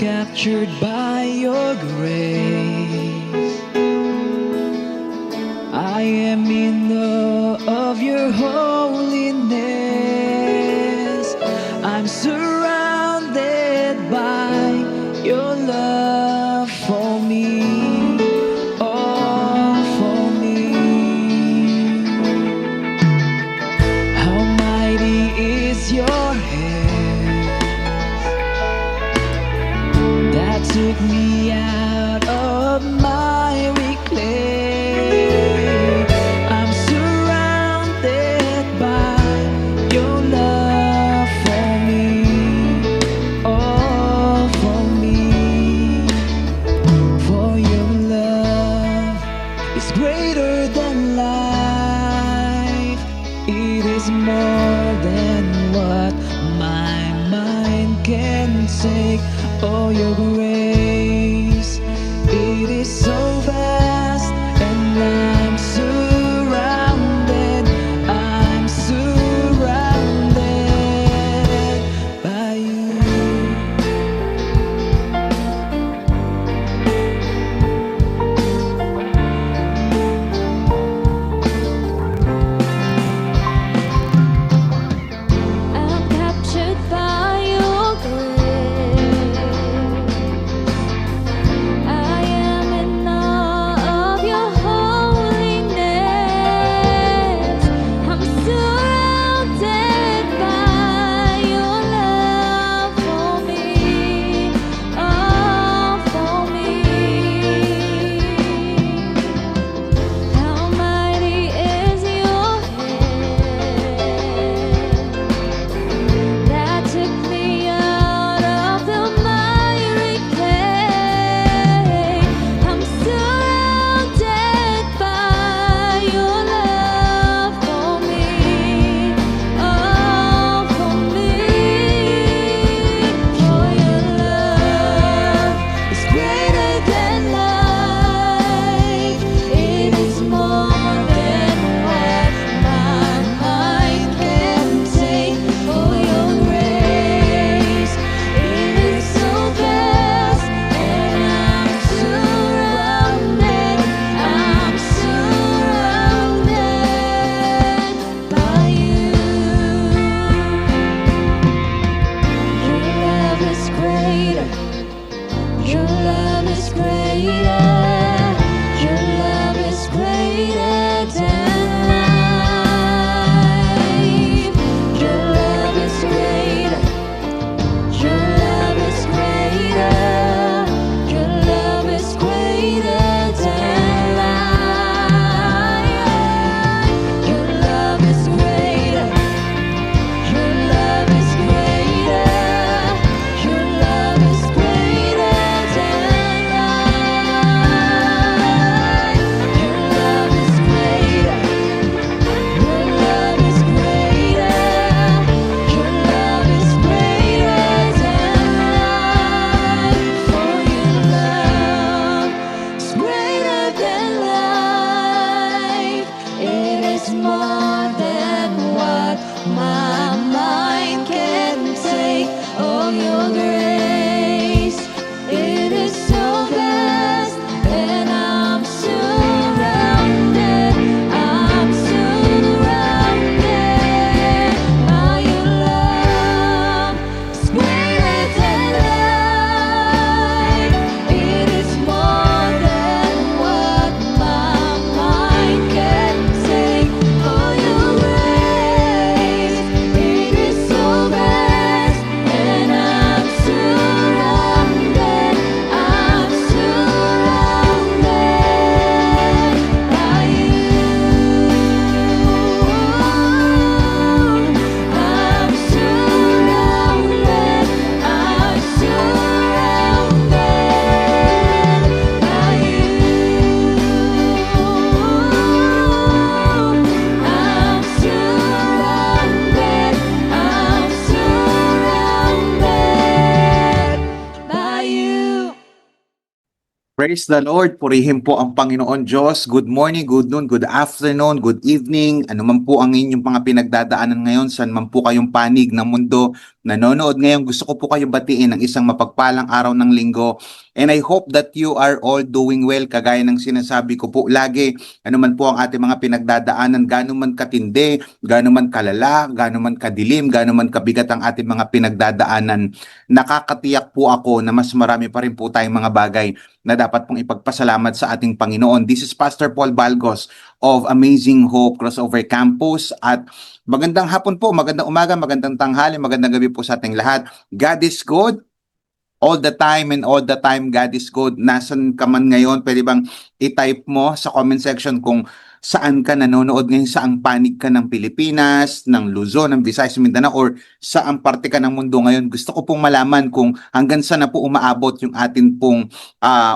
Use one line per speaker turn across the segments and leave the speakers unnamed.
captured by your grace. I am in awe of your holiness. I'm surrounded by your love for me. Oh, for me. How mighty is your hand that took me out of miry clay. I'm surrounded by your love for me. Oh, for me. For your love is greater than life. It is more than what my mind can take. Oh, your grace, it is so vast, and I'm surrounded by you.
I'm captured by your grace. I am in awe of your holiness. I'm surrounded by your love for me. Oh, for me. How mighty is your hand that took me out of the miry clay. I'm surrounded by your love for me. Oh, for me. For your love is greater than life. It is more than what my mind can take. For your grace, it is so vast, and I'm surrounded by you. Your love is greater. Your love is greater. Your love is greater than life. Your love is greater. Your love is greater. Your love is greater than life. Your love is greater. Your love is greater. Your love is greater than life. Your love is greater. Your love is greater. Your love is greater than life. For your love is greater than life. It is more than what my mind can take. Oh, your grace, it is so vast, and I'm surrounded by your love. It's greater than life. It is more than what my mind can take. For your grace, it is so vast, and I'm surrounded by you. I'm surrounded by you.
Praise the Lord, purihin po ang Panginoon Diyos. Good morning, good noon, good afternoon, good evening. Ano man po ang inyong mga pinagdadaanan ngayon, saan man po kayong panig ng mundo, nanonood ngayon. Gusto ko po kayo batiin ng isang mapagpalang araw ng linggo. And I hope that you are all doing well, kagaya ng sinasabi ko po lagi. Ano man po ang ating mga pinagdadaanan, gaano man katindi, gaano man kalala, gaano man kadilim, gaano man kabigat ang ating mga pinagdadaanan, nakakatiyak po ako na mas marami pa rin po tayong mga bagay na dapat pong ipagpasalamat sa ating Panginoon. This is Pastor Paul Balgos of Amazing Hope Crossover Campus, at magandang hapon po, magandang umaga, magandang tanghali, magandang gabi po sa ating lahat. God is good all the time, and all the time God is good. Nasaan ka man ngayon, pwede bang i-type mo sa comment section kung saan ka nanonood ngayon, saang panig ka ng Pilipinas, ng Luzon, ng Visayas, Mindanao, or saang parte ka ng mundo ngayon. Gusto ko pong malaman kung hanggang saan na po umaabot yung atin pong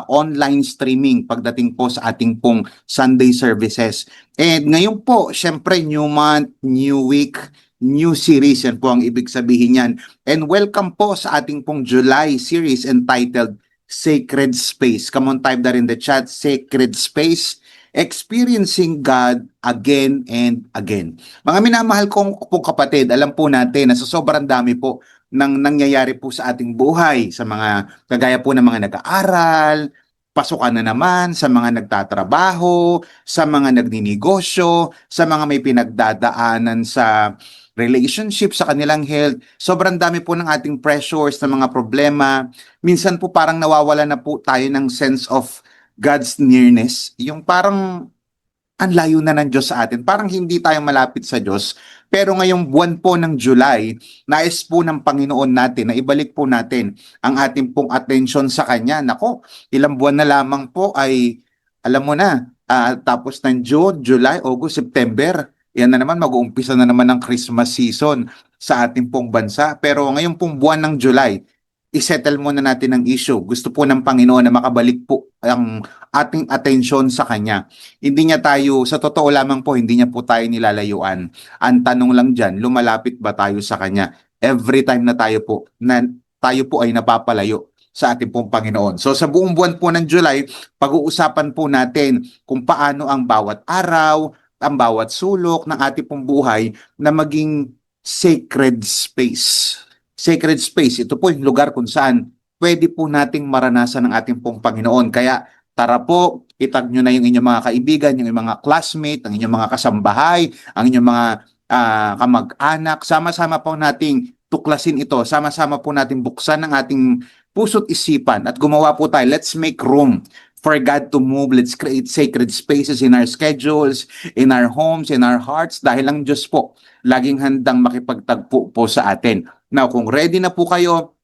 online streaming pagdating po sa ating pong Sunday services. And ngayon po, syempre, new month, new week, new series, yan po ang ibig sabihin yan. And welcome po sa ating pong July series entitled Sacred Space. Come on, type that in the chat, Sacred Space, Experiencing God Again and Again. Mga minamahal kong pong kapatid, alam po natin na sa sobrang dami po ng nangyayari po sa ating buhay, sa mga kagaya po ng mga nag-aaral, pasukan na naman, sa mga nagtatrabaho, sa mga nagninegosyo, sa mga may pinagdadaanan sa relationship, sa kanilang health. Sobrang dami po ng ating pressures, ng mga problema. Minsan po parang nawawala na po tayo ng sense of God's nearness. Yung parang ang layo na ng Diyos sa atin. Parang hindi tayo malapit sa Diyos. Pero ngayong buwan po ng July, nais po ng Panginoon natin na ibalik po natin ang ating pong attention sa Kanya. Nako, ilang buwan na lamang po ay, alam mo na, tapos ng June, July, August, September, yan na naman, mag-uumpisa na naman ng Christmas season sa ating pong bansa. Pero ngayong pong buwan ng July, isettle muna natin ang issue. Gusto po ng Panginoon na makabalik po ang ating atensyon sa Kanya. Hindi niya tayo, sa totoo lamang po, hindi niya po tayo nilalayuan. Ang tanong lang dyan, lumalapit ba tayo sa Kanya? Every time na tayo po ay napapalayo sa ating pong Panginoon. So sa buong buwan po ng July, pag-uusapan po natin kung paano ang bawat araw, ang bawat sulok ng ating pong buhay na maging sacred space. Sacred space, ito po yung lugar kung saan pwede po nating maranasan ng ating pong Panginoon. Kaya tara po, itag nyo na yung inyong mga kaibigan, yung mga classmate, ang inyong mga kasambahay, ang inyong mga kamag-anak. Sama-sama po nating tuklasin ito. Sama-sama po nating buksan ang ating puso't isipan at gumawa po tayo. Let's make room for God to move. Let's create sacred spaces in our schedules, in our homes, in our hearts, dahil ang Diyos po laging handang makipagtagpo po sa atin. Now, kung ready na po kayo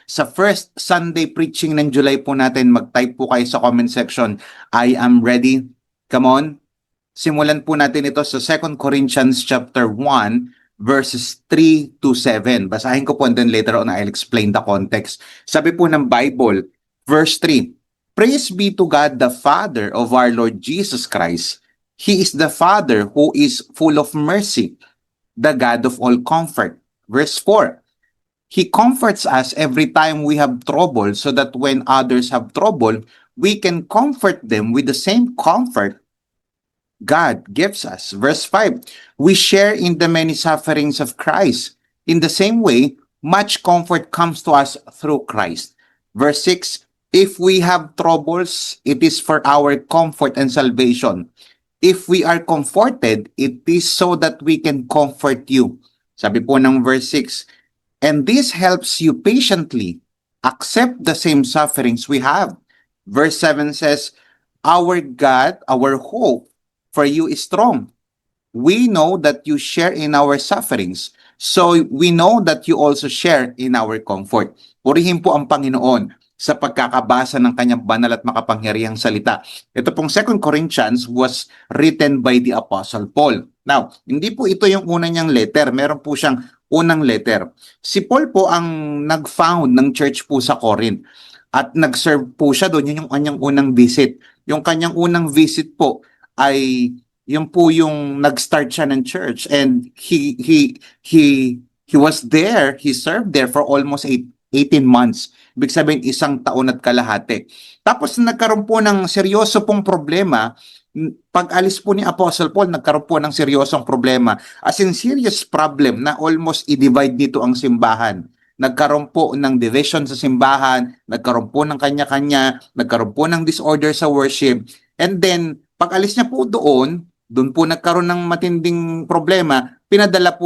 sa first Sunday preaching ng July po natin, mag-type po kayo sa comment section, I am ready. Come on. Simulan po natin ito sa 2 Corinthians chapter 1, verses 3 to 7. Basahin ko po and then later on I'll explain the context. Sabi po ng Bible, verse 3, Praise be to God the Father of our Lord Jesus Christ. He is the Father who is full of mercy, the God of all comfort. Verse 4, He comforts us every time we have trouble, so that when others have trouble, we can comfort them with the same comfort God gives us. Verse 5, we share in the many sufferings of Christ. In the same way, much comfort comes to us through Christ. Verse 6, if we have troubles, it is for our comfort and salvation. If we are comforted, it is so that we can comfort you. Sabi po ng verse 6, and this helps you patiently accept the same sufferings we have. Verse 7 says, our God, our hope for you is strong. We know that you share in our sufferings, so we know that you also share in our comfort. Purihin po ang Panginoon sa pagkakabasa ng kanyang banal at makapangyarihang salita. Ito pong 2 Corinthians was written by the Apostle Paul. Now, hindi po ito yung una niyang letter. Meron po siyang unang letter. Si Paul po ang nag-found ng church po sa Corinth. At nag-serve po siya doon. Yun yung kanyang unang visit. Yung kanyang unang visit po ay yung po yung nag-start siya ng church. And he was there. He served there for almost 18 months. Ibig sabihin, 1 taon at kalahati. Tapos nagkaroon po ng seryoso pong problema Pag-alis po ni Apostle Paul, nagkaroon po ng seryosong problema. As in serious problem na almost i-divide dito ang simbahan. Nagkaroon po ng division sa simbahan, nagkaroon po ng kanya-kanya, nagkaroon po ng disorder sa worship. And then, pag-alis niya po doon po nagkaroon ng matinding problema, pinadala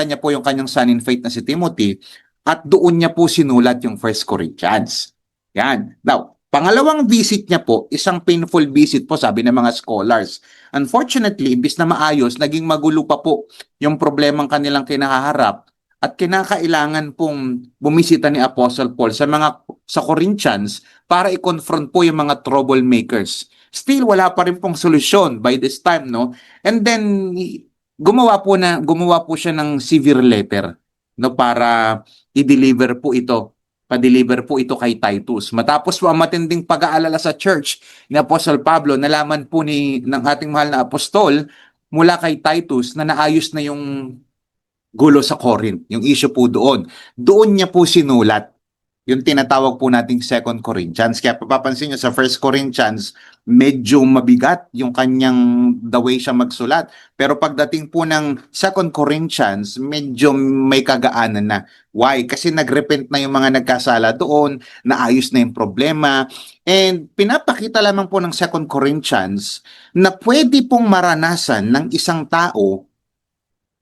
niya po yung kanyang son in faith na si Timothy at doon niya po sinulat yung First Corinthians. Yan. Now, pangalawang visit niya po, isang painful visit po sabi ng mga scholars. Unfortunately, imbis na maayos, naging magulo pa po yung problemang kanilang kinaharap at kinakailangan pong bumisita ni Apostle Paul sa Corinthians para i-confront po yung mga troublemakers. Still wala pa rin pong solusyon by this time, no? And then gumawa po siya ng severe letter, no, para i-deliver po ito. Pa-deliver po ito kay Titus. Matapos po ang matinding pag-aalala sa church ni Apostle Pablo, nalaman po ng ating mahal na apostol mula kay Titus na naayos na yung gulo sa Corinth, yung issue po doon. Doon niya po sinulat yung tinatawag po nating Second Corinthians. Kaya papapansin niyo sa First Corinthians, medyo mabigat yung kanyang the way siya magsulat. Pero pagdating po ng Second Corinthians, medyo may kagaanan na. Why? Kasi nagrepent na yung mga nagkasala doon, naayos na yung problema. And pinapakita lamang po ng Second Corinthians na pwede pong maranasan ng isang tao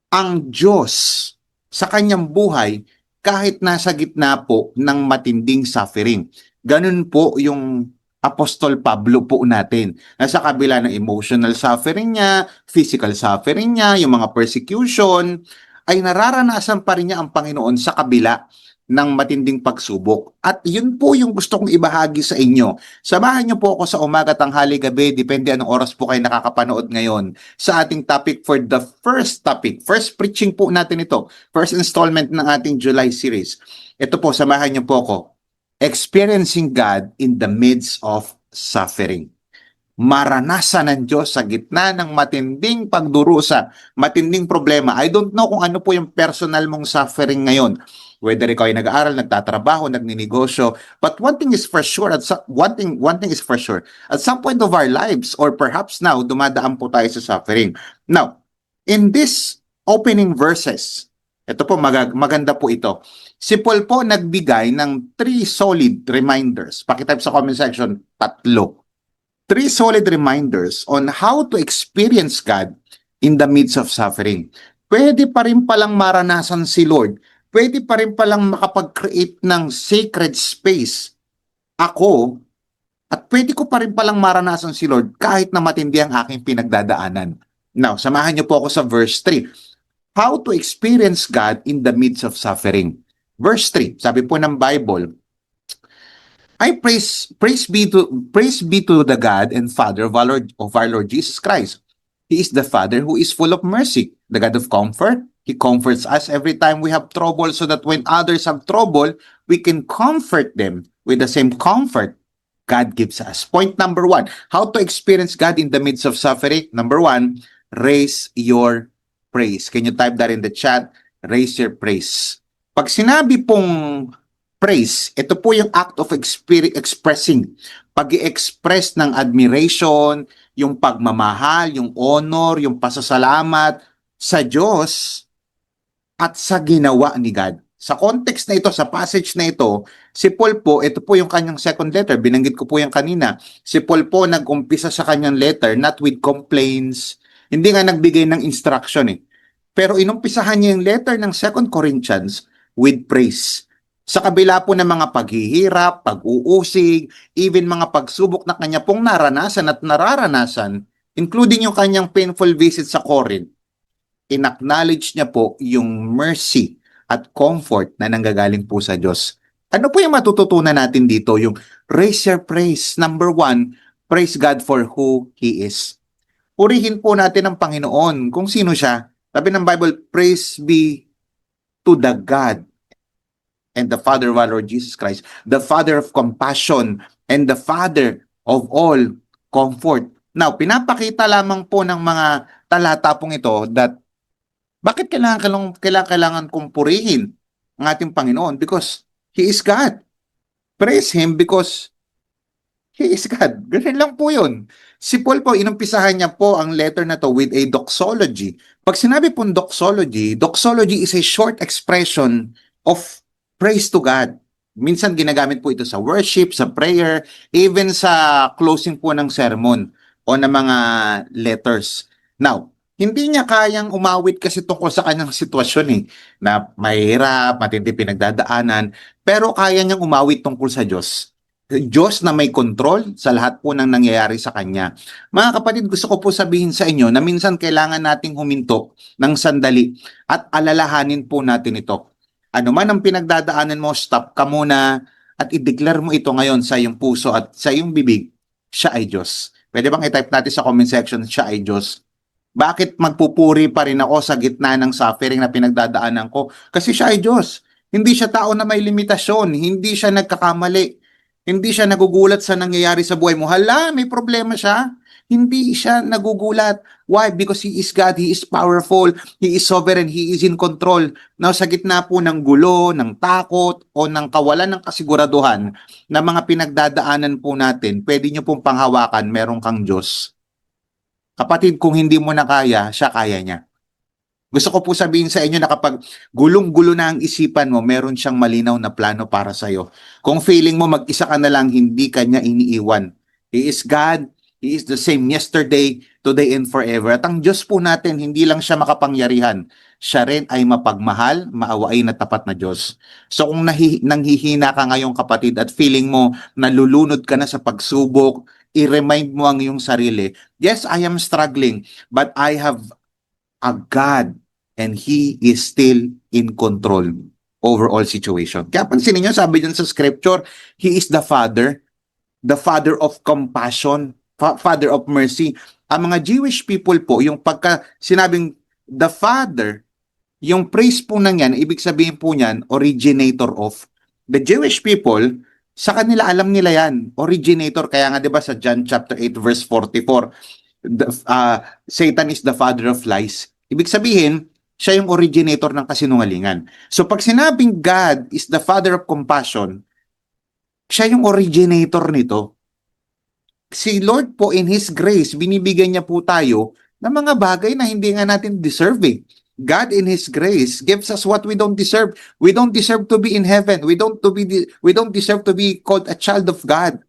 ang Diyos sa kanyang buhay kahit nasa gitna po ng matinding suffering. Ganun po yung Apostol Pablo po natin. Nasa kabila ng emotional suffering niya, physical suffering niya, yung mga persecution, ay nararanasan pa rin niya ang Panginoon sa kabila ng matinding pagsubok. At yun po yung gusto kong ibahagi sa inyo. Samahan niyo po ako sa umaga, tanghali, gabi, depende anong oras po kayo nakakapanood ngayon sa ating topic for the first topic. First preaching po natin ito. First installment ng ating July series. Ito po, samahan niyo po ako. Experiencing God in the midst of suffering. Maranasan ng Diyos sa gitna ng matinding pagdurusa, matinding problema. I don't know kung ano po yung personal mong suffering ngayon. Whether ikaw ay nag-aaral, nagtatrabaho, nagninegosyo. But one thing is for sure, one thing is for sure. At some point of our lives, or perhaps now, dumadaan po tayo sa suffering. Now, in this opening verses, ito po, maganda po ito. Si Paul po nagbigay ng 3 solid reminders. Pakitype sa comment section, 3. 3 solid reminders on how to experience God in the midst of suffering. Pwede pa rin palang maranasan si Lord. Pwede pa rin palang makapag-create ng sacred space ako, at pwede ko pa rin palang maranasan si Lord kahit na matindi ang aking pinagdadaanan. Now, samahan niyo po ako sa verse 3. How to experience God in the midst of suffering. Verse 3, sabi po ng Bible, I praise be to the God and Father of our Lord Jesus Christ. He is the Father who is full of mercy, the God of comfort. He comforts us every time we have trouble so that when others have trouble, we can comfort them with the same comfort God gives us. Point number 1, how to experience God in the midst of suffering. Number 1, raise your praise. Can you type that in the chat? Raise your praise. Pag sinabi pong praise, ito po yung act of expressing. Pag-i-express ng admiration, yung pagmamahal, yung honor, yung pasasalamat sa Diyos at sa ginawa ni God. Sa context na ito, sa passage na ito, si Paul po, ito po yung kanyang second letter, binanggit ko po yung kanina. Si Paul po nag-umpisa sa kanyang letter, not with complaints, hindi nga nagbigay ng instruction eh. Pero inumpisahan niya yung letter ng 2 Corinthians with praise. Sa kabila po ng mga paghihirap, pag-uusig, even mga pagsubok na kanya pong naranasan at nararanasan, including yung kanyang painful visit sa Corinth, in-acknowledge niya po yung mercy at comfort na nanggagaling po sa Diyos. Ano po yung matututunan natin dito? Yung raise your praise. Number 1, praise God for who He is. Purihin po natin ang Panginoon kung sino siya. Sabi ng Bible, praise be to the God and the Father of our Lord Jesus Christ, the Father of compassion and the Father of all comfort. Now, pinapakita lamang po ng mga talata pong ito that bakit kailangan kong purihin ang ating Panginoon? Because He is God. Praise Him because He is God. Ganun lang po yun. Si Paul po, inumpisahan niya po ang letter na to with a doxology. Pag sinabi pong doxology, doxology is a short expression of praise to God. Minsan ginagamit po ito sa worship, sa prayer, even sa closing po ng sermon o ng mga letters. Now, hindi niya kayang umawit kasi tungkol sa kanyang sitwasyon na mahirap, matindi pinagdadaanan, pero kaya niyang umawit tungkol sa Diyos. Diyos na may control sa lahat po ng nangyayari sa Kanya. Mga kapatid, gusto ko po sabihin sa inyo na minsan kailangan nating huminto ng sandali at alalahanin po natin ito. Ano man ang pinagdadaanan mo, stop ka muna at i-declare mo ito ngayon sa iyong puso at sa iyong bibig, siya ay Diyos. Pwede bang i-type natin sa comment section, siya ay Diyos? Bakit magpupuri pa rin ako sa gitna ng suffering na pinagdadaanan ko? Kasi siya ay Diyos. Hindi siya tao na may limitasyon. Hindi siya nagkakamali. Hindi siya nagugulat sa nangyayari sa buhay mo. Hala, may problema siya. Hindi siya nagugulat. Why? Because He is God. He is powerful. He is sovereign. He is in control. Now, sa gitna po ng gulo, ng takot, o ng kawalan ng kasiguraduhan na mga pinagdadaanan po natin, pwede nyo pong panghawakan, meron kang Diyos. Kapatid, kung hindi mo na kaya, siya kaya niya. Gusto ko po sabihin sa inyo na kapag gulong-gulo na ang isipan mo, meron siyang malinaw na plano para sa iyo. Kung feeling mo mag-isa ka na lang, hindi ka niya iniiwan. He is God. He is the same yesterday, today, and forever. At ang Diyos po natin, hindi lang siya makapangyarihan. Siya rin ay mapagmahal, maawain at tapat na Diyos. So kung nanghihina ka ngayong kapatid at feeling mo nalulunod ka na sa pagsubok, i-remind mo ang iyong sarili, yes, I am struggling, but I have a God and He is still in control over all situation. Kaya pansinin nyo, sabi dyan sa scripture, He is the Father of compassion, Father of mercy. Ang mga Jewish people po, yung pagka sinabing the Father, yung praise po na yan, ibig sabihin po niyan, originator of. The Jewish people, sa kanila alam nila yan, originator. Kaya nga 'di ba sa John chapter 8 verse 44, Satan is the father of lies. Ibig sabihin, siya yung originator ng kasinungalingan. So pag sinabing God is the Father of compassion, siya yung originator nito. Si Lord po in His grace, binibigyan niya po tayo ng mga bagay na hindi nga natin deserve. God in His grace gives us what we don't deserve. We don't deserve to be in heaven. We don't deserve to be called a child of God.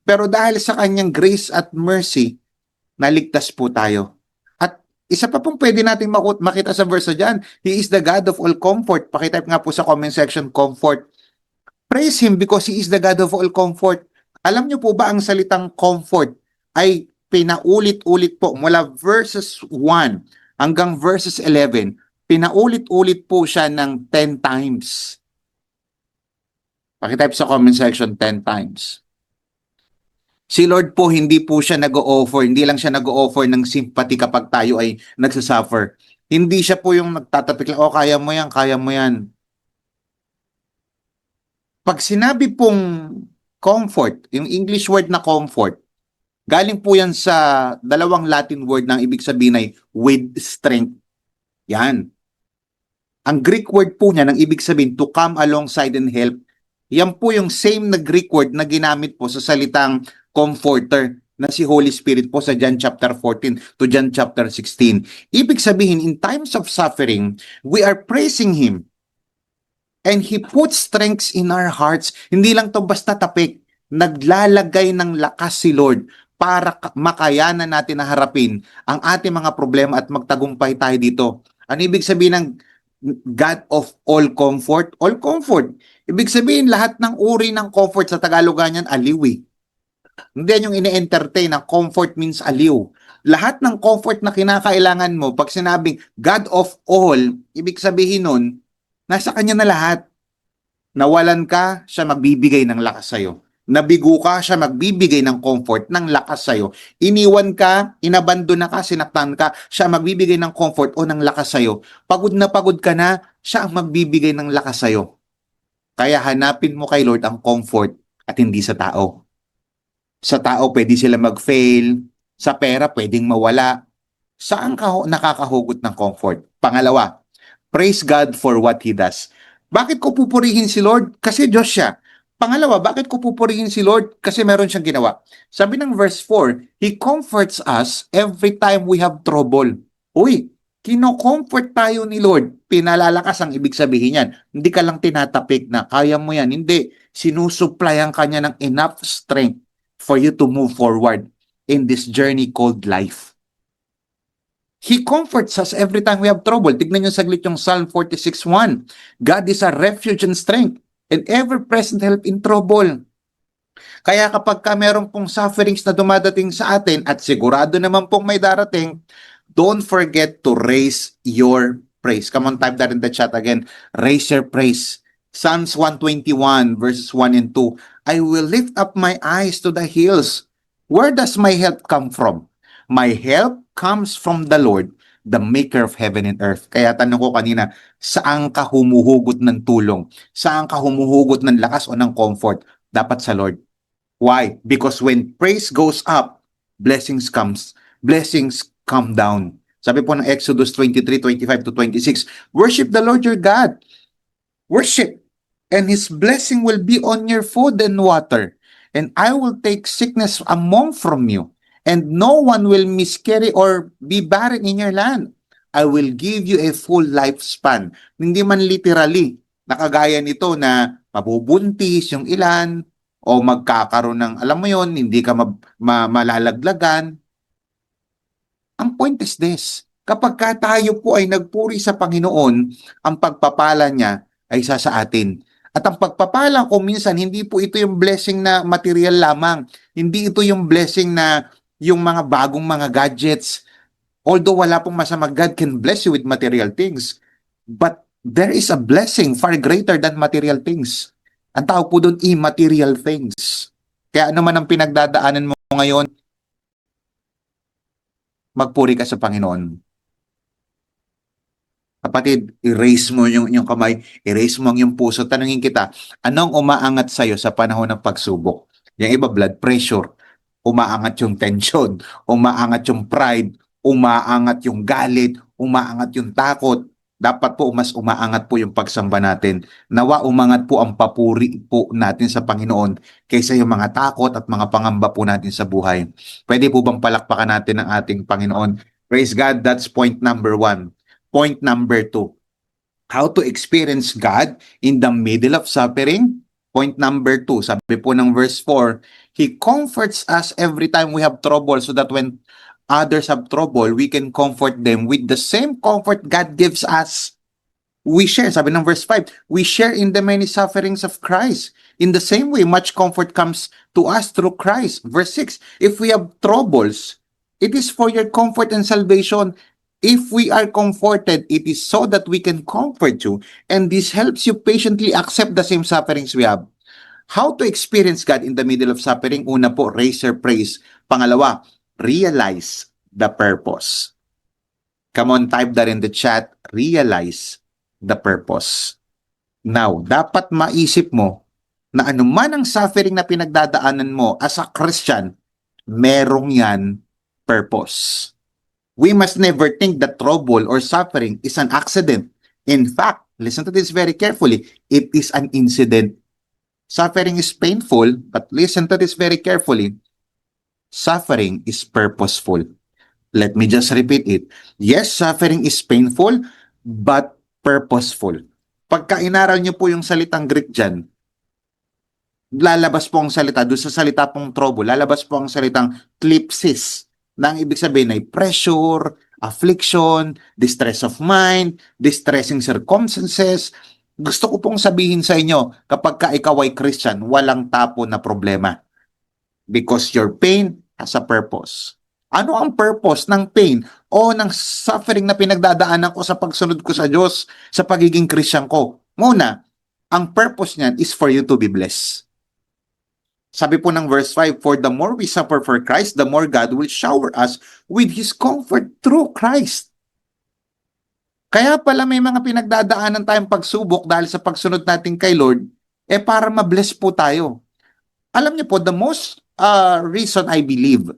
Pero dahil sa kanyang grace at mercy, naligtas po tayo. At isa pa pong pwede natin makita sa verse dyan, He is the God of all comfort. Pakitype nga po sa comment section, comfort. Praise Him because He is the God of all comfort. Alam niyo po ba ang salitang comfort ay pinaulit-ulit po mula verses 1 hanggang verses 11. Pinaulit-ulit po siya ng 10 times. Pakitype sa comment section, 10 times. Si Lord po, hindi po siya nag-o-offer, hindi lang siya nag-o-offer ng sympathy kapag tayo ay nagsasuffer. Hindi siya po yung nagtatapik lang, oh, kaya mo yan, kaya mo yan. Pag sinabi pong comfort, yung English word na comfort, galing po yan sa dalawang Latin word na ibig sabihin ay with strength. Yan. Ang Greek word po niya, nang ibig sabihin to come alongside and help. Yan po yung same na Greek word na ginamit po sa salitang comforter na si Holy Spirit po sa John chapter 14 to John chapter 16. Ibig sabihin, in times of suffering, we are praising Him. And He puts strengths in our hearts. Hindi lang to basta tapik. Naglalagay ng lakas si Lord para makayanan natin na harapin ang ating mga problema at magtagumpay tayo dito. Ano ibig sabihin ng God of all comfort? All comfort. Ibig sabihin lahat ng uri ng comfort sa Tagalogan yan, aliw eh. Hindi yan yung ini-entertain na comfort means aliw. Lahat ng comfort na kinakailangan mo, pag sinabing God of all, ibig sabihin nun, nasa Kanya na lahat. Nawalan ka, siya magbibigay ng lakas sa'yo. Nabigo ka, siya magbibigay ng comfort, ng lakas sa'yo. Iniwan ka, inabandon na ka, sinaktan ka, siya magbibigay ng comfort o ng lakas sa'yo. Pagod na pagod ka na, siya ang magbibigay ng lakas sa'yo. Kaya hanapin mo kay Lord ang comfort at hindi sa tao. Sa tao, pwede sila mag-fail. Sa pera, pwedeng mawala. Saan ka nakakahugot ng comfort? Pangalawa, praise God for what He does. Bakit ko pupurihin si Lord? Kasi Diyos siya. Pangalawa, bakit ko pupurihin si Lord? Kasi meron siyang ginawa. Sabi ng verse 4, He comforts us every time we have trouble. Uy, kino-comfort tayo ni Lord. Pinalalakas ang ibig sabihin yan. Hindi ka lang tinatapik na kaya mo yan. Hindi. Sinusupplyan ka niya ng enough strength for you to move forward in this journey called life. He comforts us every time we have trouble. Tignan niyo saglit yung Psalm 46:1. God is a refuge and strength and ever-present help in trouble. Kaya kapag ka meron pong sufferings na dumadating sa atin at sigurado naman pong may darating, don't forget to raise your praise. Come on, type that in the chat again. Raise your praise. Psalms 121 verses 1 and 2. I will lift up my eyes to the hills. Where does my help come from? My help comes from the Lord, the maker of heaven and earth. Kaya tanong ko kanina, saan ka humuhugot ng tulong? Saan ka humuhugot ng lakas o ng comfort? Dapat sa Lord. Why? Because when praise goes up, blessings come down. Sabi po ng Exodus 23:25-26, worship the Lord your God. Worship, and His blessing will be on your food and water. And I will take sickness among from you, and no one will miscarry or be barren in your land. I will give you a full lifespan. Hindi man literally, nakagaya nito na mabubuntis yung ilan, o magkakaroon ng, alam mo yon, hindi ka malalaglagan. Ang point is this, kapag ka tayo po ay nagpuri sa Panginoon, ang pagpapala niya ay isa sa atin. At ang pagpapala ko minsan, hindi po ito yung blessing na material lamang. Hindi ito yung blessing na yung mga bagong mga gadgets. Although wala pong masama, God can bless you with material things. But there is a blessing far greater than material things. Ang tawag po doon, immaterial things. Kaya ano man ang pinagdadaanan mo ngayon, magpuri ka sa Panginoon. Kapatid, erase mo yung kamay, erase mo yung puso. Tanungin kita, anong umaangat sa'yo sa panahon ng pagsubok? Yung iba, blood pressure. Umaangat yung tension. Umaangat yung pride. Umaangat yung galit. Umaangat yung takot. Dapat po mas umaangat po yung pagsamba natin. Nawa umangat po ang papuri po natin sa Panginoon kaysa yung mga takot at mga pangamba po natin sa buhay. Pwede po bang palakpakan natin ang ating Panginoon? Praise God, that's point number 1. Point number 2, how to experience God in the middle of suffering. Point number 2, sabi po ng verse 4, He comforts us every time we have trouble so that when others have trouble, we can comfort them with the same comfort God gives us. We share, sabi ng verse 5, we share in the many sufferings of Christ. In the same way, much comfort comes to us through Christ. Verse 6, if we have troubles, it is for your comfort and salvation. If we are comforted, it is so that we can comfort you, and this helps you patiently accept the same sufferings we have. How to experience God in the middle of suffering? Una po, raise your praise. Pangalawa, realize the purpose. Come on, type that in the chat. Realize the purpose. Now, dapat maisip mo na anuman ang suffering na pinagdadaanan mo as a Christian, merong yan purpose. We must never think that trouble or suffering is an accident. In fact, listen to this very carefully, it is an incident. Suffering is painful, but listen to this very carefully. Suffering is purposeful. Let me just repeat it. Yes, suffering is painful, but purposeful. Pagka inaral niyo po yung salitang Greek dyan, lalabas po ang salita, doon sa salita pong trouble, lalabas po ang salitang thlipsis, na ang ibig sabihin ay pressure, affliction, distress of mind, distressing circumstances. Gusto ko pong sabihin sa inyo, kapag ka ikaw ay Christian, walang tapo na problema. Because your pain has a purpose. Ano ang purpose ng pain o ng suffering na pinagdadaanan ko sa pagsunod ko sa Diyos, sa pagiging Christian ko? Muna, ang purpose niyan is for you to be blessed. Sabi po ng verse 5, for the more we suffer for Christ, the more God will shower us with His comfort through Christ. Kaya pala may mga pinagdadaanan tayong pagsubok dahil sa pagsunod natin kay Lord, para ma-bless po tayo. Alam niyo po, the most reason I believe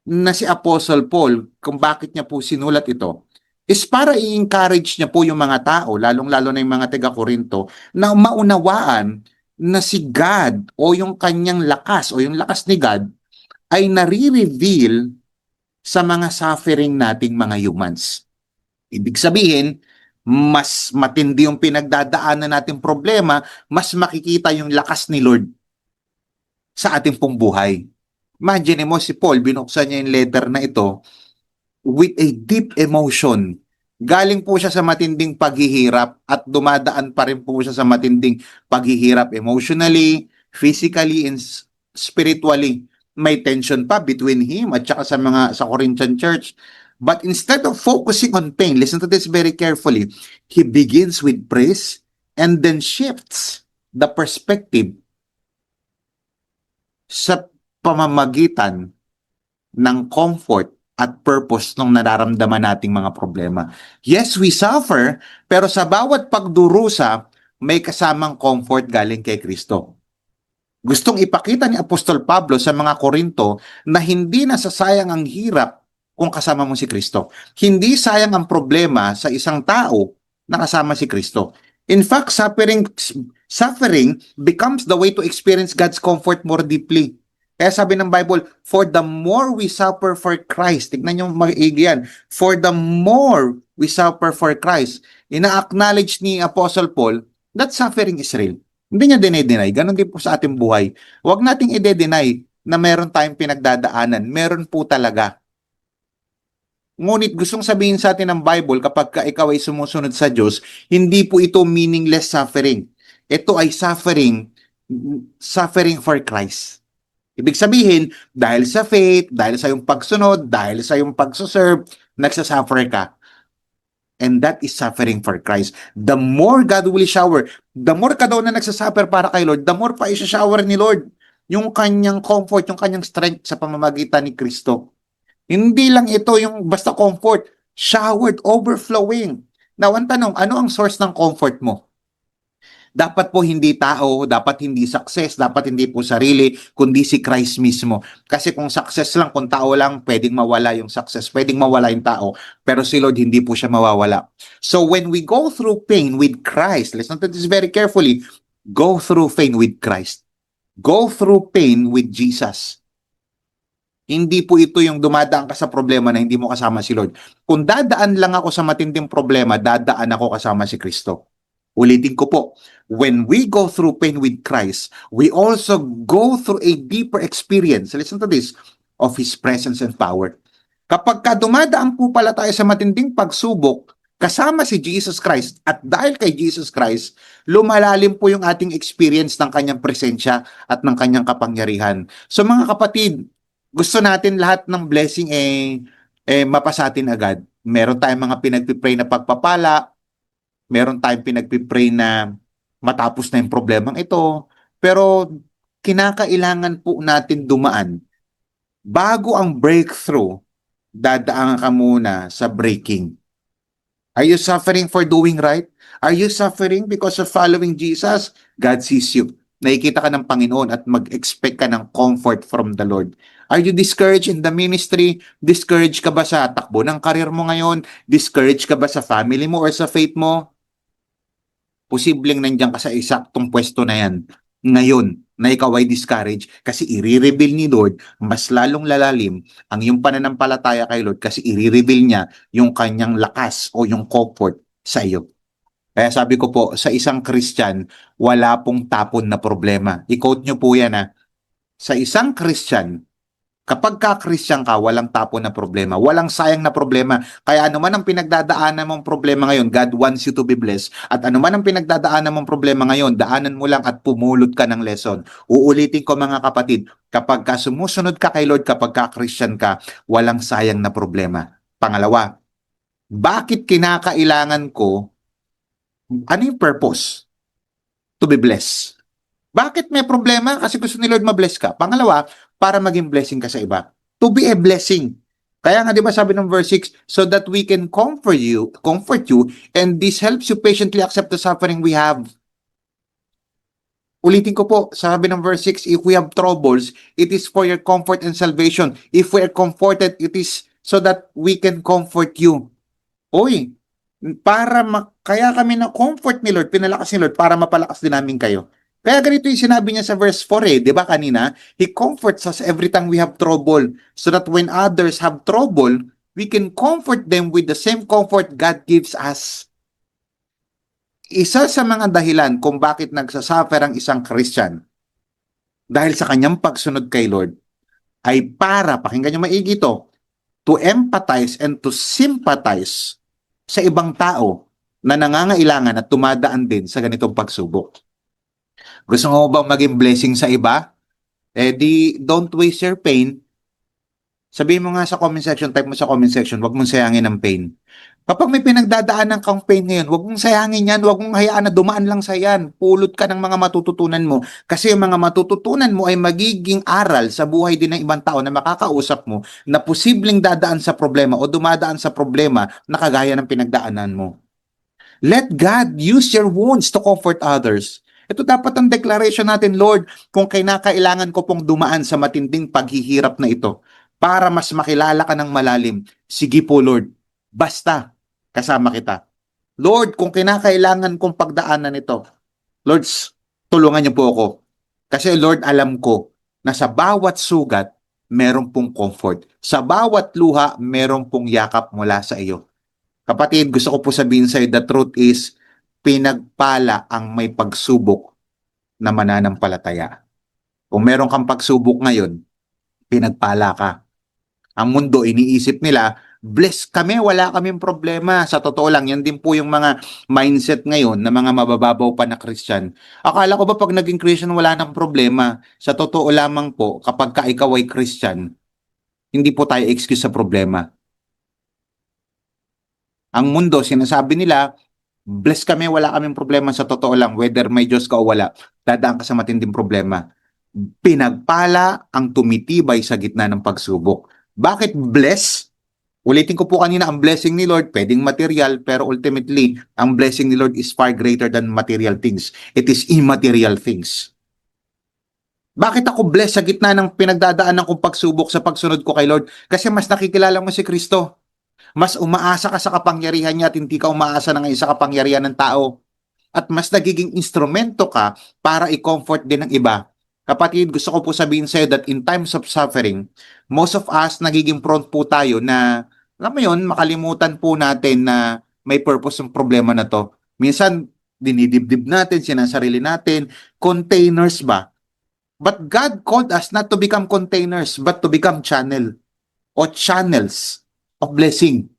na si Apostle Paul, kung bakit niya po sinulat ito, is para i-encourage niya po yung mga tao, lalong-lalo na yung mga taga-Korinto, na maunawaan na si God o yung kanyang lakas o yung lakas ni God ay nare-reveal sa mga suffering nating mga humans. Ibig sabihin, mas matindi yung pinagdadaanan nating problema, mas makikita yung lakas ni Lord sa ating pong buhay. Imagine mo si Paul, binuksan niya yung letter na ito with a deep emotion. Galing po siya sa matinding paghihirap at dumadaan pa rin po siya sa matinding paghihirap emotionally, physically, and spiritually. May tension pa between him at saka sa Corinthian church. But instead of focusing on pain, listen to this very carefully, he begins with praise and then shifts the perspective sa pamamagitan ng comfort at purpose nung nararamdaman nating mga problema. Yes, we suffer, pero sa bawat pagdurusa, may kasamang comfort galing kay Kristo. Gustong ipakita ni Apostol Pablo sa mga Korinto na hindi nasasayang ang hirap kung kasama mo si Kristo. Hindi sayang ang problema sa isang tao na kasama si Kristo. In fact, suffering becomes the way to experience God's comfort more deeply. Kaya sabi ng Bible, for the more we suffer for Christ, tignan nyo maigi yan, for the more we suffer for Christ, ina-acknowledge ni Apostle Paul that suffering is real. Hindi niya dinay-deny. Ganon din po sa ating buhay. Huwag nating ide-deny na meron tayong pinagdadaanan. Meron po talaga. Ngunit gustong sabihin sa atin ng Bible, kapag ikaw ay sumusunod sa Diyos, hindi po ito meaningless suffering. Ito ay suffering for Christ. Ibig sabihin, dahil sa faith, dahil sa iyong pagsunod, dahil sa iyong pagsuserve, nagsasuffer ka. And that is suffering for Christ. The more God will shower, the more ka daw na nagsasuffer para kay Lord, the more pa isa-shower ni Lord yung kanyang comfort, yung kanyang strength sa pamamagitan ni Kristo. Hindi lang ito yung basta comfort, showered, overflowing. Now, ang tanong, ano ang source ng comfort mo? Dapat po hindi tao, dapat hindi success, dapat hindi po sarili, kundi si Christ mismo. Kasi kung success lang, kung tao lang, pwedeng mawala yung success, pwedeng mawala yung tao, pero si Lord hindi po siya mawawala. So when we go through pain with Christ, listen to this very carefully, go through pain with Christ. Go through pain with Jesus. Hindi po ito yung dumadaan ka sa problema na hindi mo kasama si Lord. Kung dadaan lang ako sa matinding problema, dadaan ako kasama si Kristo. Ulitin ko po, when we go through pain with Christ, we also go through a deeper experience, listen to this, of His presence and power. Kapag dumadaan po pala tayo sa matinding pagsubok, kasama si Jesus Christ, at dahil kay Jesus Christ, lumalalim po yung ating experience ng kanyang presensya at ng kanyang kapangyarihan. So mga kapatid, gusto natin lahat ng blessing mapasatin agad. Meron tayong mga pinagpipray na pagpapala, meron tayong pinagpipray na matapos na yung problemang ito, pero kinakailangan po natin dumaan. Bago ang breakthrough, dadaan ka muna sa breaking. Are you suffering for doing right? Are you suffering because of following Jesus? God sees you. Nakikita ka ng Panginoon at mag-expect ka ng comfort from the Lord. Are you discouraged in the ministry? Discouraged ka ba sa takbo ng karir mo ngayon? Discouraged ka ba sa family mo or sa faith mo? Posibleng nandiyan ka sa eksaktong pwesto na yan ngayon na ikaw ay discouraged kasi i-reveal ni Lord mas lalong lalalim ang iyong pananampalataya kay Lord kasi i-reveal niya yung kanyang lakas o yung comfort sa iyo. Kaya sabi ko po, sa isang Christian, wala pong tapon na problema. I-quote nyo po yan sa isang Christian, kapag ka-Christian ka, walang tapon na problema. Walang sayang na problema. Kaya anuman ang pinagdadaanan mong problema ngayon, God wants you to be blessed. At anuman ang pinagdadaanan mong problema ngayon, daanan mo lang at pumulot ka ng lesson. Uulitin ko mga kapatid, kapag ka sumusunod ka kay Lord, kapag ka-Christian ka, walang sayang na problema. Pangalawa, bakit kinakailangan ko, ano yung purpose? To be blessed. Bakit may problema? Kasi gusto ni Lord ma-bless ka. Pangalawa, para maging blessing ka sa iba. To be a blessing. Kaya nga 'di ba sabi ng verse 6, so that we can comfort you, and this helps you patiently accept the suffering we have. Ulitin ko po, sabi ng verse 6, if we have troubles, it is for your comfort and salvation. If we are comforted, it is so that we can comfort you. Oy, kaya kami na comfort ni Lord, pinalakas ni Lord para mapalakas din namin kayo. Kaya ganito yung sinabi niya sa verse 4 di ba kanina? He comforts us every time we have trouble so that when others have trouble, we can comfort them with the same comfort God gives us. Isa sa mga dahilan kung bakit nagsasuffer ang isang Christian dahil sa kanyang pagsunod kay Lord ay para, pakinggan niyo maigi ito, to empathize and to sympathize sa ibang tao na nangangailangan at tumadaan din sa ganitong pagsubok. Gusto mo bang maging blessing sa iba? Eh di, don't waste your pain. Sabihin mo nga sa comment section, type mo sa comment section, wag mong sayangin ang pain. Kapag may pinagdadaanan kang pain ngayon, wag mong sayangin yan, wag mong hayaan na dumaan lang sa yan. Pulot ka ng mga matututunan mo. Kasi yung mga matututunan mo ay magiging aral sa buhay din ng ibang tao na makakausap mo na posibleng dadaan sa problema o dumadaan sa problema na kagaya ng pinagdaanan mo. Let God use your wounds to comfort others. Ito dapat ang declaration natin, Lord, kung kinakailangan ko pong dumaan sa matinding paghihirap na ito para mas makilala ka ng malalim. Sige po, Lord. Basta, kasama kita. Lord, kung kinakailangan kong pagdaanan ito, Lord, tulungan niyo po ako. Kasi Lord, alam ko na sa bawat sugat, meron pong comfort. Sa bawat luha, meron pong yakap mula sa iyo. Kapatid, gusto ko po sabihin sa iyo, the truth is, pinagpala ang may pagsubok na mananampalataya. Kung meron kang pagsubok ngayon, pinagpala ka. Ang mundo, iniisip nila, blessed kami, wala kaming problema. Sa totoo lang, yan din po yung mga mindset ngayon na mga mabababaw pa na Christian. Akala ko ba pag naging Christian, wala nang problema? Sa totoo lamang po, kapag ka ikaw ay Christian, hindi po tayo excuse sa problema. Ang mundo, sinasabi nila, blessed kami, wala kaming problema. Sa totoo lang, whether may Diyos ka o wala, dadaan ka sa matinding problema. Pinagpala ang tumitibay sa gitna ng pagsubok. Bakit bless? Ulitin ko po kanina, ang blessing ni Lord, pwedeng material, pero ultimately, ang blessing ni Lord is far greater than material things. It is immaterial things. Bakit ako blessed sa gitna ng pinagdadaanan kong pagsubok sa pagsunod ko kay Lord? Kasi mas nakikilala mo si Kristo. Mas umaasa ka sa kapangyarihan niya at hindi ka umaasa na ngayon sa kapangyarihan ng tao. At mas nagiging instrumento ka para i-comfort din ng iba. Kapatid, gusto ko po sabihin sa iyo that in times of suffering, most of us nagiging prone po tayo na, alam mo yun, makalimutan po natin na may purpose ng problema na to. Minsan, dinidibdib natin, sinasarili natin, containers ba? But God called us not to become containers, but to become channel o channels of blessing.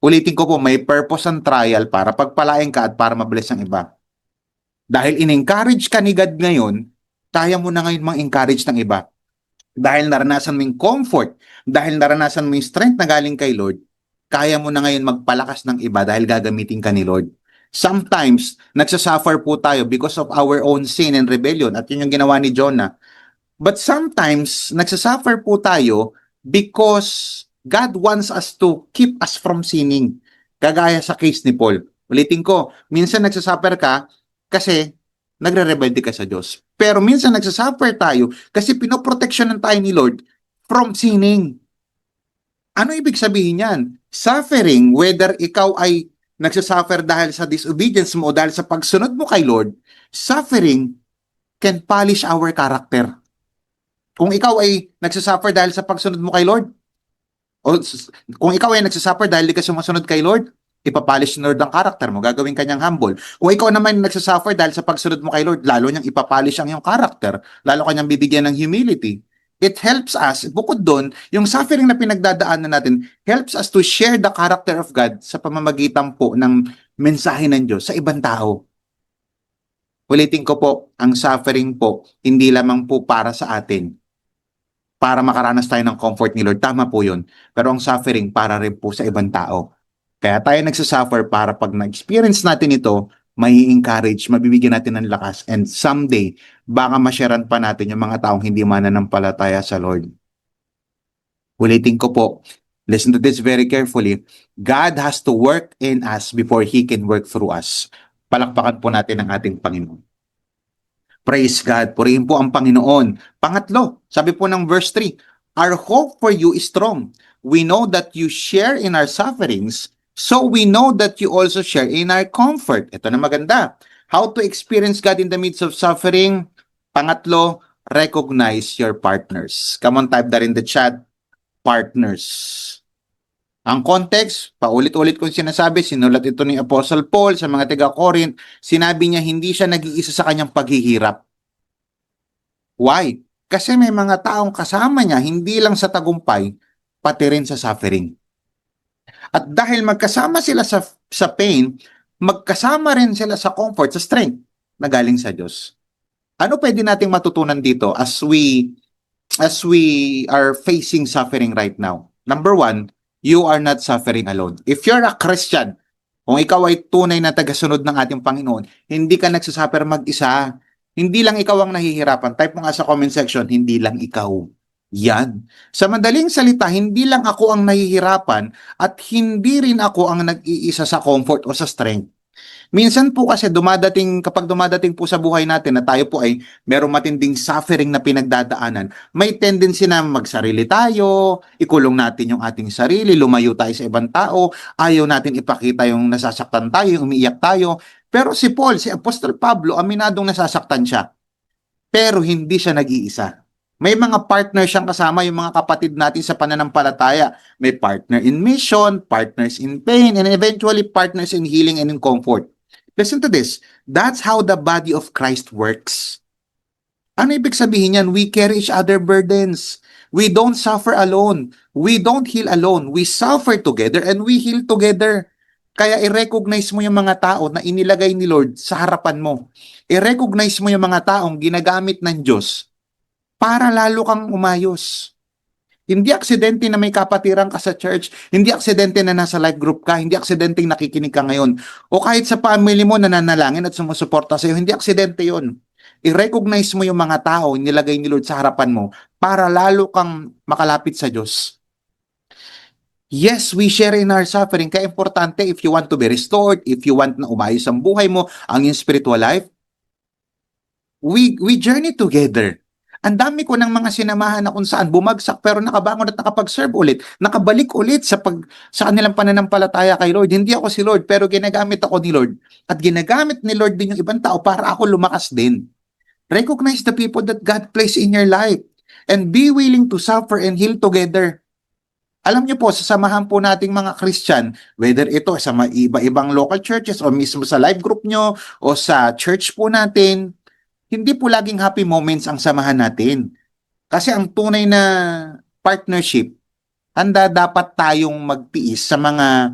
Ulitin ko po, may purpose ang trial para pagpalain ka at para mabless ang iba. Dahil in-encourage ka ni God ngayon, kaya mo na ngayon mang-encourage ng iba. Dahil naranasan mo yung comfort, dahil naranasan mo yung strength na galing kay Lord, kaya mo na ngayon magpalakas ng iba dahil gagamitin ka ni Lord. Sometimes, nagsasuffer po tayo because of our own sin and rebellion at yun yung ginawa ni Jonah. But sometimes, nagsasuffer po tayo because God wants us to keep us from sinning. Kagaya sa case ni Paul. Ulitin ko, minsan nagsasuffer ka kasi nagre-rebelde ka sa Diyos. Pero minsan nagsasuffer tayo kasi pinoproteksyonan tayo ni Lord from sinning. Ano ibig sabihin yan? Suffering, whether ikaw ay nagsasuffer dahil sa disobedience mo o dahil sa pagsunod mo kay Lord, suffering can polish our character. Kung ikaw ay nagsasuffer dahil sa pagsunod mo kay Lord, o kung ikaw ay nagsasuffer dahil di ka sumusunod kay Lord, ipapolish ni Lord ang character mo, gagawin kanyang humble. Kung ikaw naman nagsasuffer dahil sa pagsunod mo kay Lord, lalo niyang ipapolish ang iyong character, lalo kanyang bibigyan ng humility. It helps us, bukod doon, yung suffering na pinagdadaanan natin, helps us to share the character of God sa pamamagitan po ng mensahe ng Diyos sa ibang tao. Ulitin ko po, ang suffering po, hindi lamang po para sa atin, para makaranas tayo ng comfort ni Lord. Tama po yun. Pero ang suffering para rin po sa ibang tao. Kaya tayo nagsasuffer para pag na-experience natin ito, may encourage, mabibigyan natin ng lakas, and someday, baka masyaran pa natin yung mga taong hindi mananampalataya sa Lord. Ulitin ko po, listen to this very carefully. God has to work in us before He can work through us. Palakpakan po natin ang ating Panginoon. Praise God. Purihin po ang Panginoon. Pangatlo, sabi po ng verse 3, our hope for you is strong. We know that you share in our sufferings, so we know that you also share in our comfort. Ito na maganda. How to experience God in the midst of suffering. Pangatlo, recognize your partners. Come on, type that in the chat. Partners. Ang context, paulit-ulit kong sinasabi, sinulat ito ni Apostle Paul sa mga taga-Corinth, sinabi niya hindi siya nag-iisa sa kanyang paghihirap. Why? Kasi may mga taong kasama niya, hindi lang sa tagumpay, pati rin sa suffering. At dahil magkasama sila sa pain, magkasama rin sila sa comfort, sa strength na galing sa Diyos. Ano pwede nating matutunan dito as we are facing suffering right now? Number one, you are not suffering alone. If you're a Christian, kung ikaw ay tunay na tagasunod ng ating Panginoon, hindi ka nagsasuffer mag-isa. Hindi lang ikaw ang nahihirapan. Type mo nga sa comment section, hindi lang ikaw. Yan. Sa madaling salita, hindi lang ako ang nahihirapan at hindi rin ako ang nag-iisa sa comfort o sa strength. Minsan po kasi kapag dumadating po sa buhay natin na tayo po ay merong matinding suffering na pinagdadaanan, may tendency na magsarili tayo, ikulong natin yung ating sarili, lumayo tayo sa ibang tao, ayaw natin ipakita yung nasasaktan tayo, yung umiiyak tayo. Pero si Paul, si Apostol Pablo, aminadong nasasaktan siya. Pero hindi siya nag-iisa. May mga partner siyang kasama, yung mga kapatid natin sa pananampalataya. May partner in mission, partners in pain, and eventually partners in healing and in comfort. Listen to this. That's how the body of Christ works. Ano ibig sabihin yan? We carry each other burdens. We don't suffer alone. We don't heal alone. We suffer together and we heal together. Kaya i-recognize mo yung mga tao na inilagay ni Lord sa harapan mo. I-recognize mo yung mga taong ginagamit ng Diyos para lalo kang umayos. Hindi aksidente na may kapatiran ka sa church, hindi aksidente na nasa life group ka, hindi aksidente nakikinig ka ngayon, o kahit sa family mo nananalangin at sumusuporta sa iyo, hindi aksidente yon. I-recognize mo yung mga tao nilagay ni Lord sa harapan mo para lalo kang makalapit sa Diyos. Yes, we share in our suffering. Kaya importante, if you want to be restored, if you want na umayos ang buhay mo, ang iyong spiritual life, we journey together. Ang dami ko ng mga sinamahan na kung saan bumagsak pero nakabangon at nakapag-serve ulit, nakabalik ulit sa kanilang pananampalataya kay Lord. Hindi ako si Lord pero ginagamit ako ni Lord. At ginagamit ni Lord din yung ibang tao para ako lumakas din. Recognize the people that God placed in your life and be willing to suffer and heal together. Alam niyo po, sa samahan po nating mga Christian, whether ito sa iba-ibang local churches o mismo sa life group nyo o sa church po natin, hindi po laging happy moments ang samahan natin. Kasi ang tunay na partnership, handa dapat tayong magtiis sa mga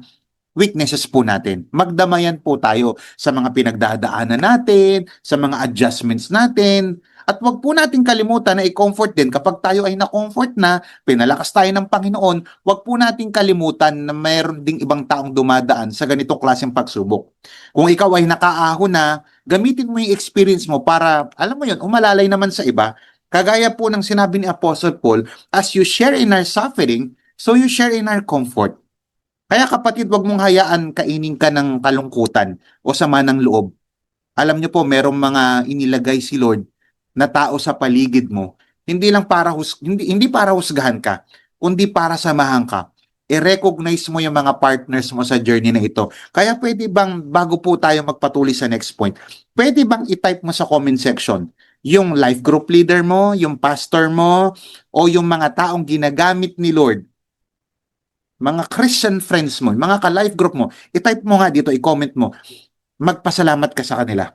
weaknesses po natin. Magdamayan po tayo sa mga pinagdadaanan natin, sa mga adjustments natin, at wag po natin kalimutan na i-comfort din kapag tayo ay na-comfort na, pinalakas tayo ng Panginoon, wag po natin kalimutan na mayroon ding ibang taong dumadaan sa ganitong klaseng pagsubok. Kung ikaw ay nakaahon na, gamitin mo yung experience mo para, alam mo yun, umalalay naman sa iba. Kagaya po ng sinabi ni Apostle Paul, as you share in our suffering, so you share in our comfort. Kaya kapatid, wag mong hayaan kainin ka ng kalungkutan o sama ng loob. Alam niyo po, merong mga inilagay si Lord na tao sa paligid mo, hindi lang para hindi para husgahan ka, kundi para samahan ka. I-recognize mo yung mga partners mo sa journey na ito. Kaya pwede bang, bago po tayo magpatuloy sa next point, pwede bang i-type mo sa comment section yung life group leader mo, yung pastor mo, o yung mga taong ginagamit ni Lord, mga Christian friends mo, mga ka-life group mo, i-type mo nga dito, i-comment mo, magpasalamat ka sa kanila.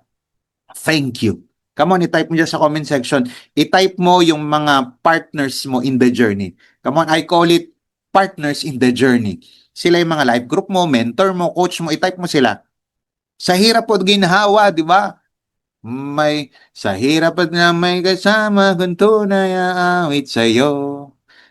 Thank you. Come on, i-type mo dyan sa comment section. I-type mo yung mga partners mo in the journey. Come on, I call it partners in the journey. Sila yung mga life group mo, mentor mo, coach mo, i-type mo sila. Sa hirap po ginhawa, di ba? Sa hirap at na may kasama, kung tunay aawit sa'yo.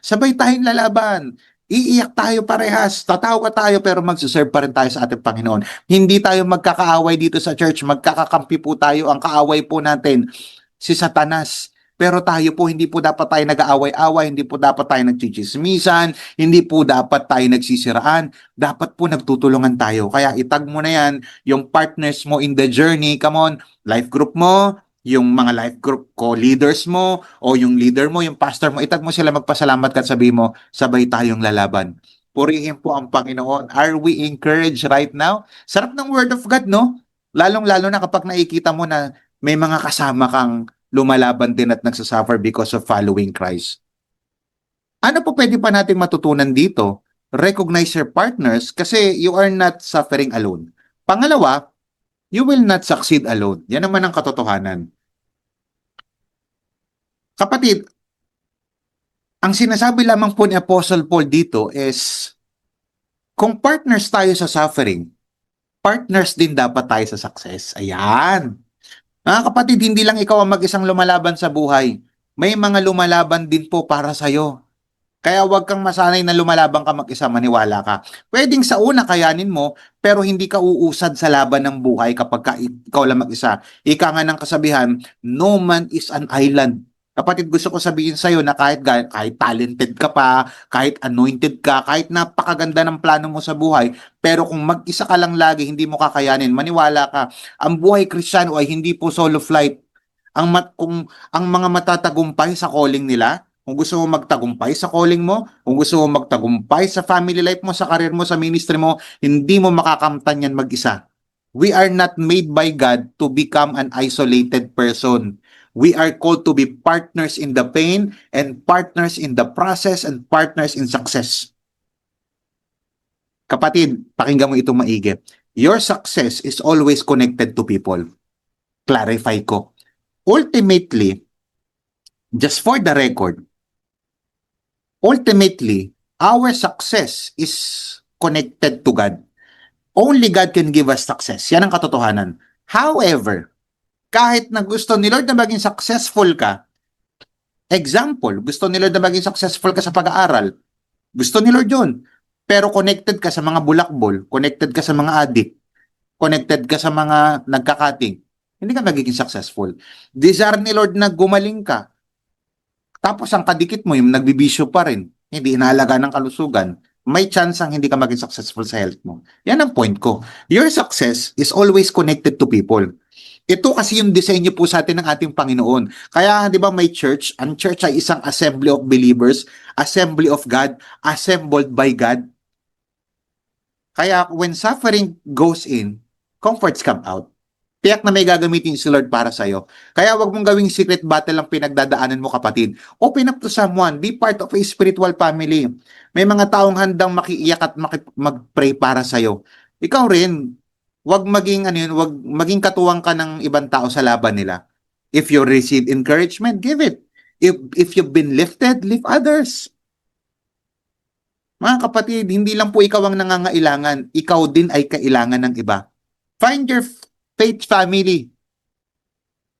Sabay tayong lalaban. Iiyak tayo parehas, tatawa tayo pero magsuserve pa rin tayo sa ating Panginoon. Hindi tayo magkakaaway dito sa church, magkakakampi po tayo. Ang kaaway po natin, si Satanas. Pero tayo po, hindi po dapat tayo nag-aaway-away, hindi po dapat tayo nagchichismisan, hindi po dapat tayo nagsisiraan. Dapat po nagtutulungan tayo. Kaya itag mo na yan, yung partners mo in the journey, come on, life group mo, yung mga life group co-leaders mo, o yung leader mo, yung pastor mo, itag mo sila, magpasalamat ka at sabi mo, sabay tayong lalaban. Purihin po ang Panginoon. Are we encouraged right now? Sarap ng word of God, no? Lalong-lalo na kapag nakikita mo na may mga kasama kang lumalaban din at nagsasuffer because of following Christ. Ano po pwede pa natin matutunan dito? Recognize your partners kasi you are not suffering alone. Pangalawa, you will not succeed alone. Yan naman ang katotohanan. Kapatid, ang sinasabi lamang po ni Apostle Paul dito is, kung partners tayo sa suffering, partners din dapat tayo sa success. Ayan. Mga kapatid, hindi lang ikaw ang mag-isang lumalaban sa buhay. May mga lumalaban din po para sa'yo. Kaya huwag kang masanay na lumalabang ka mag-isa, maniwala ka. Pwedeng sa una kayanin mo, pero hindi ka uusad sa laban ng buhay kapag ikaw lang mag-isa. Ika nga ng kasabihan, no man is an island. Kapatid, gusto ko sabihin sa'yo na kahit talented ka pa, kahit anointed ka, kahit napakaganda ng plano mo sa buhay, pero kung mag-isa ka lang lagi, hindi mo kakayanin, maniwala ka. Ang buhay Kristiyano ay hindi po solo flight. Kung ang mga matatagumpay sa calling nila, kung gusto mo magtagumpay sa calling mo, kung gusto mo magtagumpay sa family life mo, sa career mo, sa ministry mo, hindi mo makakamtan yan mag-isa. We are not made by God to become an isolated person. We are called to be partners in the pain and partners in the process and partners in success. Kapatid, pakinggan mo ito maigi. Your success is always connected to people. Clarify ko. Ultimately, just for the record, ultimately, our success is connected to God. Only God can give us success. Yan ang katotohanan. However, kahit na gusto ni Lord na maging successful ka, example, gusto ni Lord na maging successful ka sa pag-aaral, gusto ni Lord yun, pero connected ka sa mga bulakbol, connected ka sa mga addict, connected ka sa mga nagkakating, hindi ka magiging successful. Desire ni Lord na gumaling ka, tapos ang kadikit mo, yung nagbibisyo pa rin, hindi inaalaga ng kalusugan, may chance ang hindi ka maging successful sa health mo. Yan ang point ko. Your success is always connected to people. Ito kasi yung disenyo po sa atin ng ating Panginoon. Kaya, di ba, may church? Ang church ay isang assembly of believers, assembly of God, assembled by God. Kaya, when suffering goes in, comforts come out. Tiyak na may gagamitin si Lord para sa'yo. Kaya wag mong gawing secret battle ang pinagdadaanan mo, kapatid. Open up to someone. Be part of a spiritual family. May mga taong handang makiiyak at mag-pray para sa'yo. Ikaw rin, wag maging wag maging katuwang ka ng ibang tao sa laban nila. If you receive encouragement, give it. If you've been lifted, lift others. Mga kapatid, hindi lang po ikaw ang nangangailangan, ikaw din ay kailangan ng iba. Find your faith family.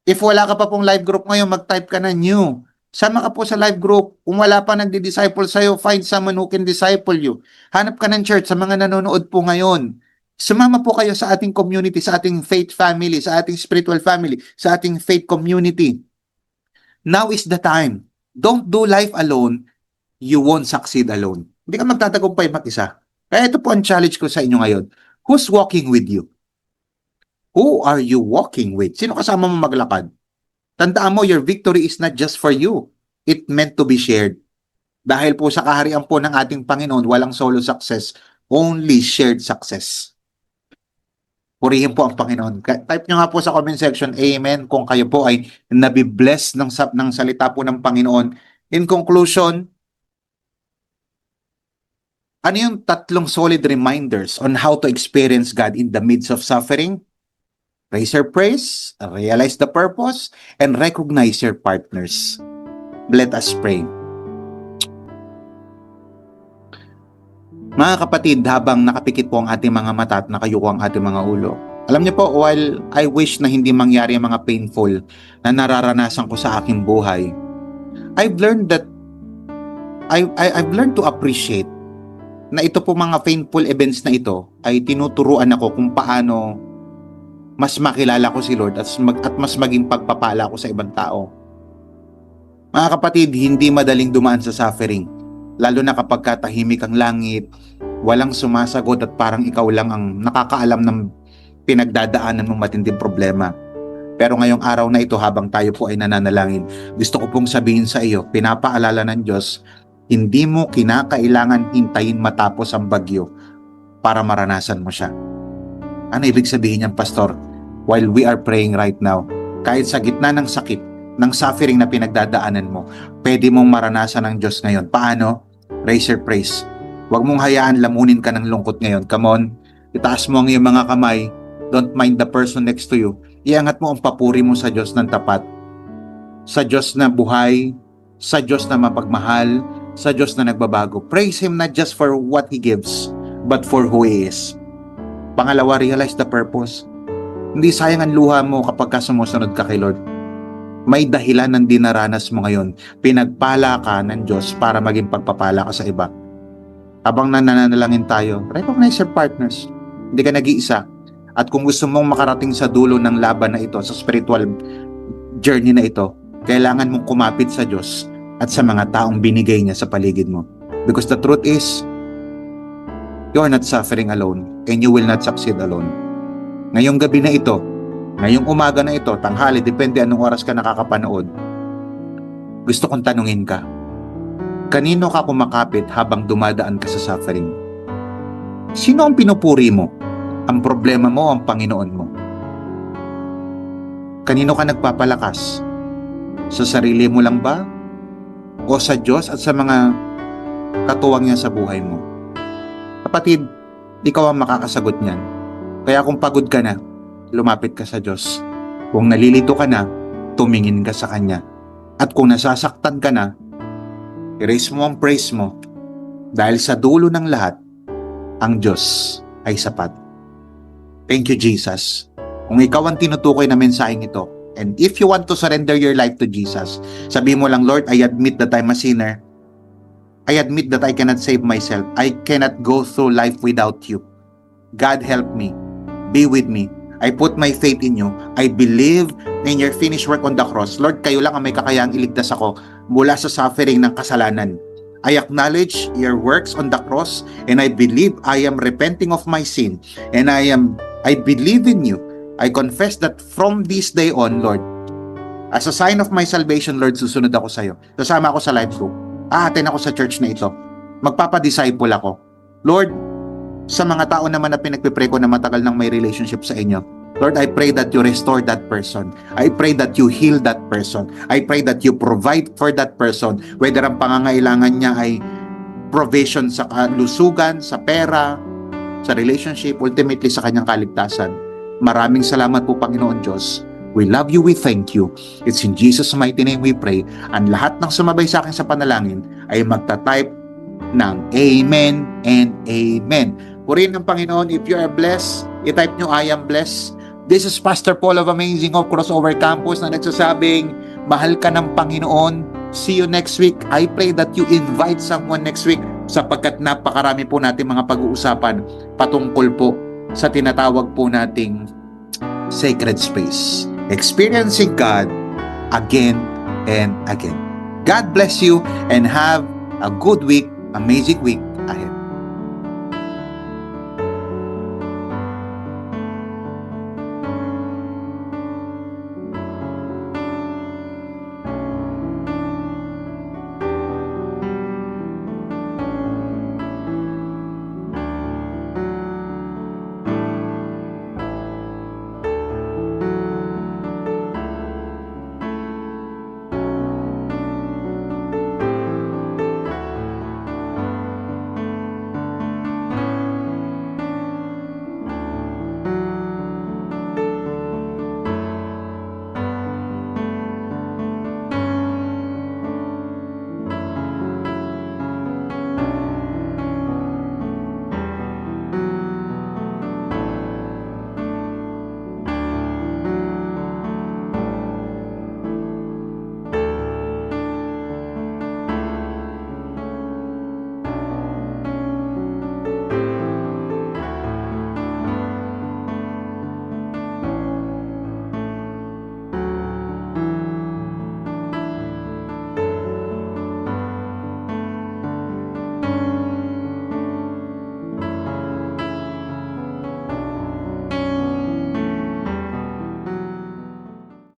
If wala ka pa pong live group ngayon, mag-type ka na new. Sama ka po sa live group. Kung wala pa nagdi-disciple sa'yo, find someone who can disciple you. Hanap ka ng church sa mga nanonood po ngayon. Sumama po kayo sa ating community, sa ating faith family, sa ating spiritual family, sa ating faith community. Now is the time. Don't do life alone. You won't succeed alone. Hindi ka magtatagumpay mag-isa. Kaya ito po ang challenge ko sa inyo ngayon. Who's walking with you? Who are you walking with? Sino kasama mo maglakad? Tandaan mo, your victory is not just for you. It meant to be shared. Dahil po sa kaharian po ng ating Panginoon, walang solo success, only shared success. Purihin po ang Panginoon. Type nyo nga po sa comment section, Amen, kung kayo po ay nabibless ng salita po ng Panginoon. In conclusion, ano yung tatlong solid reminders on how to experience God in the midst of suffering? Raise your praise, realize the purpose, and recognize your partners. Let us pray. Mga kapatid, habang nakapikit po ang ating mga mata at nakayuko ang ating mga ulo, alam niyo po, while I wish na hindi mangyari ang mga painful na nararanasan ko sa aking buhay, I've learned to appreciate na ito po mga painful events na ito ay tinuturuan ako kung paano mas makilala ko si Lord at mas maging pagpapala ko sa ibang tao. Mga kapatid, hindi madaling dumaan sa suffering. Lalo na kapag katahimik ang langit, walang sumasagot at parang ikaw lang ang nakakaalam ng pinagdadaanan mong matinding problema. Pero ngayong araw na ito, habang tayo po ay nananalangin, gusto ko pong sabihin sa iyo, pinapaalala ng Diyos, hindi mo kinakailangan hintayin matapos ang bagyo para maranasan mo siya. Ano ibig sabihin niyan, Pastor? while we are praying right now. Kahit sa gitna ng sakit, ng suffering na pinagdadaanan mo, pwede mong maranasan ng Diyos ngayon. Paano? Raise your praise. Huwag mong hayaan lamunin ka ng lungkot ngayon. Come on, itaas mo ang iyong mga kamay. Don't mind the person next to you. Iangat mo ang papuri mo sa Diyos ng tapat. Sa Diyos na buhay, sa Diyos na mapagmahal, sa Diyos na nagbabago. Praise Him not just for what He gives, but for who He is. Pangalawa, realize the purpose. Hindi sayang ang luha mo kapag sumusunod ka kay Lord. May dahilan ng dinaranas mo ngayon. Pinagpala ka ng Diyos para maging pagpapala ka sa iba. Habang nananalangin tayo, recognize your partners. Hindi ka nag-iisa. At kung gusto mong makarating sa dulo ng laban na ito, sa spiritual journey na ito, kailangan mong kumapit sa Diyos at sa mga taong binigay niya sa paligid mo. Because the truth is, you are not suffering alone and you will not succeed alone. Ngayong gabi na ito, ngayong umaga na ito, tanghali, depende anong oras ka nakakapanood, gusto kong tanungin ka, kanino ka kumakapit habang dumadaan ka sa suffering? Sino ang pinupuri mo? Ang problema mo o ang Panginoon mo? Kanino ka nagpapalakas? Sa sarili mo lang ba? O sa Diyos at sa mga katuwang niya sa buhay mo? Kapatid, ikaw ang makakasagot niyan. Kaya kung pagod ka na, lumapit ka sa Diyos. Kung nalilito ka na, tumingin ka sa Kanya. At kung nasasaktan ka na, erase mo ang praise mo. Dahil sa dulo ng lahat, ang Diyos ay sapat. Thank you, Jesus. Kung ikaw ang tinutukoy na mensaheng ito, and if you want to surrender your life to Jesus, sabihin mo lang, Lord, I admit that I'm a sinner. I admit that I cannot save myself. I cannot go through life without you. God, help me. Be with me. I put my faith in you. I believe in your finished work on the cross. Lord, kayo lang ang may kakayahang iligtas ako mula sa suffering ng kasalanan. I acknowledge your works on the cross and I believe I am repenting of my sin and I believe in you. I confess that from this day on, Lord, as a sign of my salvation, Lord, susunod ako sa iyo. Sasama ako sa life group. Aaten ako sa church na ito. Magpapadisciple ako. Lord, sa mga tao naman na pinagpipray ko na matagal nang may relationship sa inyo, Lord, I pray that you restore that person. I pray that you heal that person. I pray that you provide for that person, whether ang pangangailangan niya ay provision sa kalusugan, sa pera, sa relationship, ultimately sa kanyang kaligtasan. Maraming salamat po, Panginoon Diyos. We love you, we thank you. It's in Jesus' mighty name we pray. Ang lahat ng sumabay sa akin sa panalangin ay magta-type ng Amen and Amen. Purihin ng Panginoon. If you are blessed, i-type nyo, I am blessed. This is Pastor Paul of Amazing Hope Crossover Campus na nagsasabing, mahal ka ng Panginoon. See you next week. I pray that you invite someone next week sapagkat napakarami po natin mga pag-uusapan patungkol po sa tinatawag po nating sacred space. Experiencing God again and again. God bless you and have a good week, amazing week.